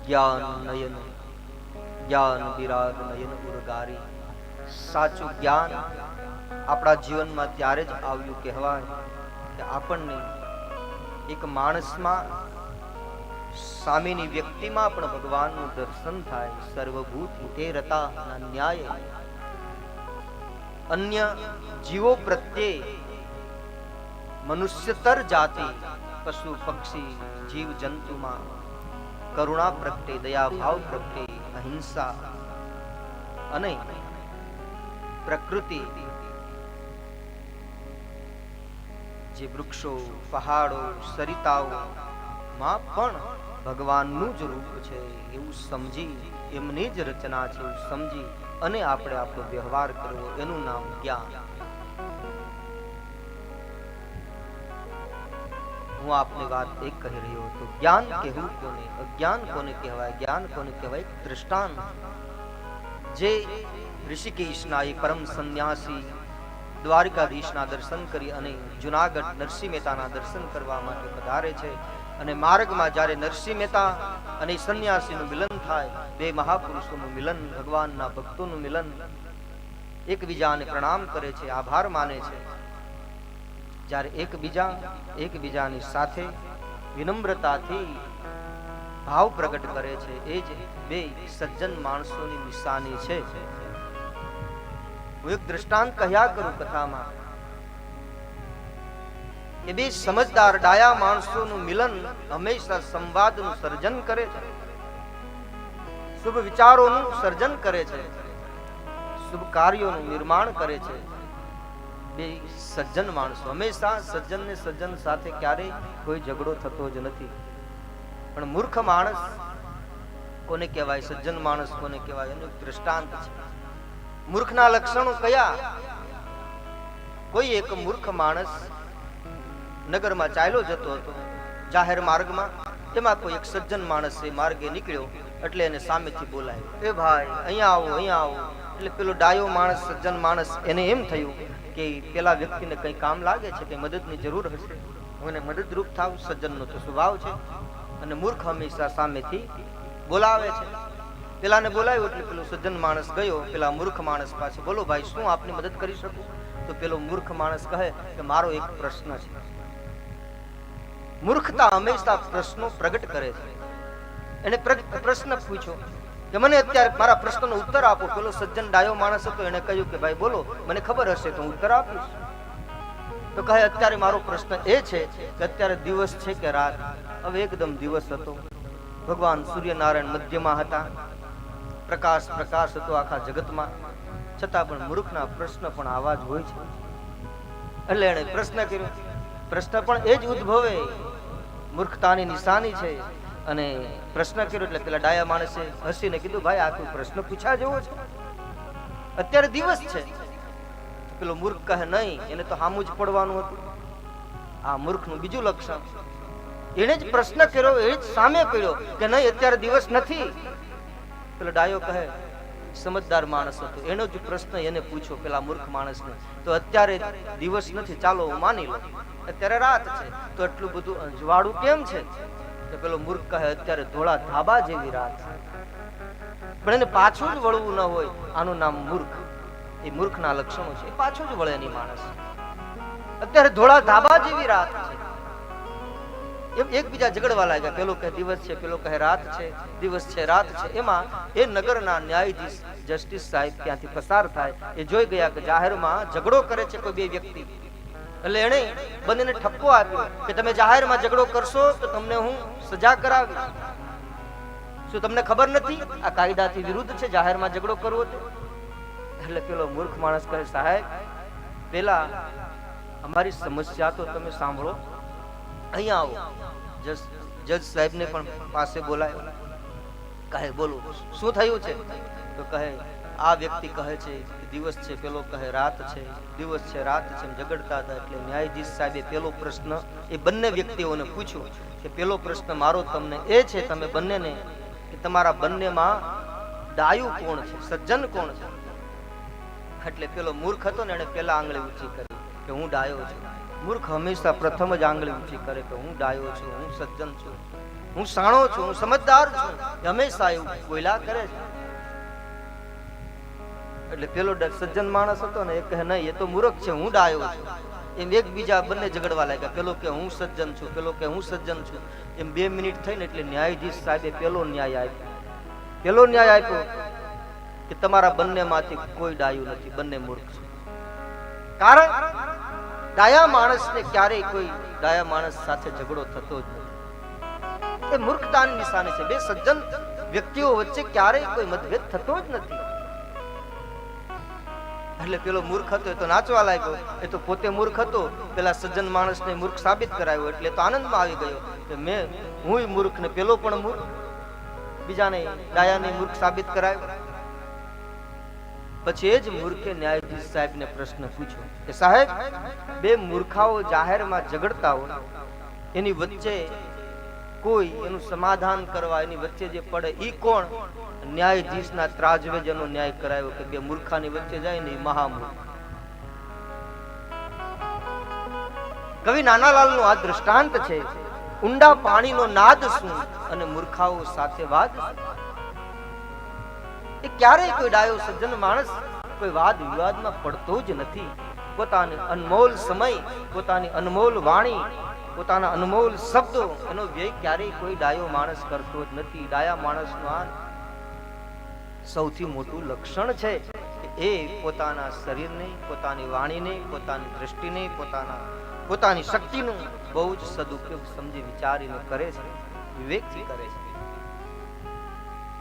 જ્ઞાન નયન જ્ઞાન વિરાગ નયન ઉરગારી. સાચું જ્ઞાન આપણા જીવનમાં ત્યારે જ આવ્યું કહેવાય કે આપણને એક માણસમાં, સામેની વ્યક્તિમાં પણ ભગવાનનું દર્શન થાય. સર્વભૂત તે રતા ન્યાય. અન્ય જીવો પ્રત્યે મનુષ્યતર જાતિ, પશુ પક્ષી જીવ જંતુમાં કરુણા પ્રગટે, દયા ભાવ પ્રગટે, અહિંસા અને પ્રકૃતિ, જે વૃક્ષો પહાડો સરિતાઓ માં પણ ભગવાનનું જ રૂપ છે એવું સમજી, એમની જ રચના છે એવું સમજી અને આપણે આપણો વ્યવહાર કરવો, એનું નામ જ્ઞાન. હું આપને વાત એક કહી રહ્યો હતો, જ્ઞાન કહેવું કોને, અજ્ઞાન કોને કહેવાય, જ્ઞાન કોને કહેવાય. દૃષ્ટાંત જે ઋષિકેશના એ પરમ સંન્યાસી દ્વારકાધીશના દર્શન કરી અને જુનાગઢ નરસિંહ મહેતાના દર્શન કરવા માટે પધારે છે, અને માર્ગમાં જ્યારે નરસિંહ મહેતા અને સંન્યાસીનું મિલન થાય, બે મહાપુરુષોનું મિલન, ભગવાનના ભક્તોનું મિલન, એકબીજાને પ્રણામ કરે છે, આભાર માને છે. જ્યારે એકબીજાની સાથે વિનમ્રતાથી ભાવ પ્રગટ કરે છે, એ જ બે સજ્જન માણસોની નિશાની છે. હું એક દ્રષ્ટાંત કહ્યા કરું કથામાં કે બે સમજદાર ડાયા માણસોનું મિલન હંમેશા સંવાદનું સર્જન કરે છે, શુભ વિચારોનું સર્જન કરે છે, શુભ કાર્યોનું નિર્માણ કરે છે. બે સજ્જન માણસો, હંમેશા સજ્જન ને સજ્જન સાથે ક્યારેય કોઈ ઝઘડો થતો જ નથી. પણ મૂર્ખ માણસ કોને કહેવાય, સજ્જન માણસ કોને કહેવાય, એનું દ્રષ્ટાંત છે. મૂર્ખના લક્ષણો કયા? કોઈ એક મૂર્ખ માણસ નગરમાં ચાલ્યો જતો હતો, જાહેર માર્ગમાં, તેમાં કોઈ એક સજ્જન માણસ એ માર્ગે નીકળ્યો, એટલે એને સામેથી બોલાયો, એ ભાઈ અહીંયા આવો, અહીંયા આવો. એટલે પેલો ડાયો માણસ, સજ્જન માણસ, એને એમ થયું કે પેલા વ્યક્તિને કઈ કામ લાગે છે, કઈ મદદની જરૂર હશે, હું એને મદદરૂપ થાવ. સજ્જનનો તો સ્વભાવ છે, અને મૂર્ખ હંમેશા સામેથી બોલાવે છે. પેલાને બોલાવ્યો એટલે પેલો સજ્જન માણસ ગયો પેલા મૂર્ખ માણસ પાસે, બોલો ભાઈ શું આપની મદદ કરી શકું? તો પેલો મૂર્ખ માણસ કહે કે મારો એક પ્રશ્ન છે. મૂર્ખતા હંમેશા પ્રશ્નો પ્રગટ કરે છે. એને પ્રશ્ન પૂછ્યો કે મને અત્યારે મારા પ્રશ્નનો ઉત્તર આપો. પેલો સજ્જન ડાયો માણસ હતો, એને કહ્યું કે ભાઈ બોલો, મને ખબર હશે તો હું ઉત્તર આપીશ. તો કહે અત્યારે મારો પ્રશ્ન એ છે કે અત્યારે દિવસ છે કે રાત? હવે એકદમ દિવસ હતો, ભગવાન સૂર્યનારાયણ મધ્યમાં હતા, પ્રકાશ હતો આખા જગતમાં, છતાં પણ મૂર્ખના પ્રશ્ન પણ આવા જ હોય છે. એટલે એને પ્રશ્ન કર્યો. પ્રશ્ન પણ એ જ ઉદ્ભવે, મૂર્ખતાની નિશાની છે. અને પ્રશ્ન કર્યો એટલે પેલા ડાયા માણસે હસીને કીધું, ભાઈ આ કોઈ પ્રશ્ન પૂછ્યા જેવો છે? અત્યારે દિવસ છે. પેલો મૂર્ખ કહે નહીં, એને તો હામું જ પડવાનું હતું. આ મૂર્ખનું બીજું લક્ષણ, એને જ પ્રશ્ન કર્યો, એ જ સામે પડ્યો કે નહીં અત્યારે દિવસ નથી. પેલો ડાયો કહે, સમજદાર માણસ હતો, એનો જ પ્રશ્ન એને પૂછ્યો પેલા મૂર્ખ માણસને, તો અત્યારે દિવસ નથી, ચાલો હું માની લો, અત્યારે રાત છે, તો એટલું બધું અંજવાળું કેમ છે? તો પેલો મૂર્ખ કહે અત્યારે ધોળા ધાબા જેવી રાત છે. પણ એને પાછું જ વળવું ન હોય, આનું નામ મૂર્ખ. એ મૂર્ખના લક્ષણો છે, પાછું જ વળે નહીં માણસ. અત્યારે ધોળા ધાબા જેવી રાત છે. એમ એકબીજા ઝઘડવા લાગ્યા, પેલો કહે દિવસ છે, પેલો કહે રાત છે, દિવસ છે રાત છે. એમાં એ નગરના ન્યાયાધીશ જસ્ટિસ સાહેબ ત્યાંથી પસાર થાય, એ જોઈ ગયા કે જાહેરમાં ઝઘડો કરે છે કોઈ બે વ્યક્તિ. એટલે એને બંનેને ઠપકો આપ્યો કે તમે જાહેરમાં ઝઘડો કરશો તો તમને હું સજા કરાવીશ. શું તમને ખબર નથી આ કાયદાથી વિરુદ્ધ છે જાહેરમાં ઝઘડો કરવો? એટલે પેલો મૂર્ખ માણસ કહે, સાહેબ પેલા અમારી સમસ્યા તો તમે સાંભળો, અહીંયા આવો. જજ સાહેબને પણ પાસે બોલાયો. કહે બોલો શું થયું છે? તો કહે આ વ્યક્તિ કહે છે દિવસ છે, પેલો કહે રાત છે, દિવસ છે રાત છે, ઝઘડતા હતા. એટલે ન્યાયાધીશ સાહેબે પેલો પ્રશ્ન એ બંને વ્યક્તિઓને પૂછ્યો કે પેલો પ્રશ્ન મારો તમને એ છે, તમે બંનેને કે તમારા બંનેમાં ડાયું કોણ છે, સજ્જન કોણ છે? એટલે પેલો મૂર્ખ હતો ને, એને પેલા આંગળી ઊંચી કરી કે હું ડાયો છું. મૂર્ખ હંમેશા પ્રથમ જ આંગળી ઊંચી કરે કે હું ડાયો છું, હું સજ્જન છું, હું સાણો છું, હું સમજદાર છું, એ હંમેશા એવું બોલ્યા કરે છે. એટલે પેલો સજ્જન માણસ હતો ને, એ કહે નહીં, એ તો મૂર્ખ છે, હું ડાયો છું. એમ એકબીજા બંને ઝઘડવા લાગ્યા. પેલો કે હું સજ્જન છું, પેલો કે હું સજ્જન છું. એમ 2 મિનિટ થઈને એટલે ન્યાયાધીશ સાહેબે પેલો ન્યાય આપ્યો કે તમારા બંનેમાંથી કોઈ ડાયું નથી, બંને મૂર્ખ છે. કારણ ડાયા માણસને ક્યારેય કોઈ ડાયા માણસ સાથે ઝઘડો થતો જ નથી. એ મૂર્ખતાની નિશાની છે. બે સજ્જન વ્યક્તિઓ વચ્ચે ક્યારેય કોઈ મતભેદ થતો જ નથી. એટલે પેલો મૂર્ખ હતો, એ તો નાચવા લાગ્યો. એ તો પોતે મૂર્ખ હતો, પેલા સજ્જન માણસને મૂર્ખ સાબિત કરાયો. એટલે તો આનંદમાં આવી ગયો કે હું મૂર્ખ ને પેલો પણ મૂર્ખ, બીજાને ડાયાને મૂર્ખ સાબિત કરાયો. પછી એ જ મૂર્ખે ન્યાયાધીશ સાહેબને પ્રશ્ન પૂછ્યો કે સાહેબ, બે મૂર્ખાઓ જાહેરમાં ઝઘડતા હોય, એની વચ્ચે કોઈ એનું સમાધાન કરવા એની વચ્ચે જે પડે ઈ કોણ? ન્યાયાધીશના ત્રાજવે જેનો ન્યાય કરાયો કે બે મૂર્ખાની વચ્ચે જાય ને, મહામૂર્ખ. કવિ નાનાલાલનું આ દૃષ્ટાંત છે. ઊંડા પાણીનો નાદ શું અને મૂર્ખાઓ સાથે વાદ. એ ક્યારેય કોઈ ડાયો સજ્જન માણસ કોઈ વાદ વિવાદમાં પડતો જ નથી. પોતાની અનમોલ સમય, પોતાની અનમોલ વાણી, પોતાના અનમોલ શબ્દો, એનો વ્યય ક્યારેય કોઈ ડાયો માણસ કરતો જ નથી. ડાયા માણસનું આ સૌથી મોટું લક્ષણ છે કે એ પોતાના શરીરને, પોતાની વાણીને, પોતાની દ્રષ્ટિને, પોતાની શક્તિનું બહુ જ સદુપયોગ સમજી વિચારીને કરે છે, વિવેકથી કરે છે.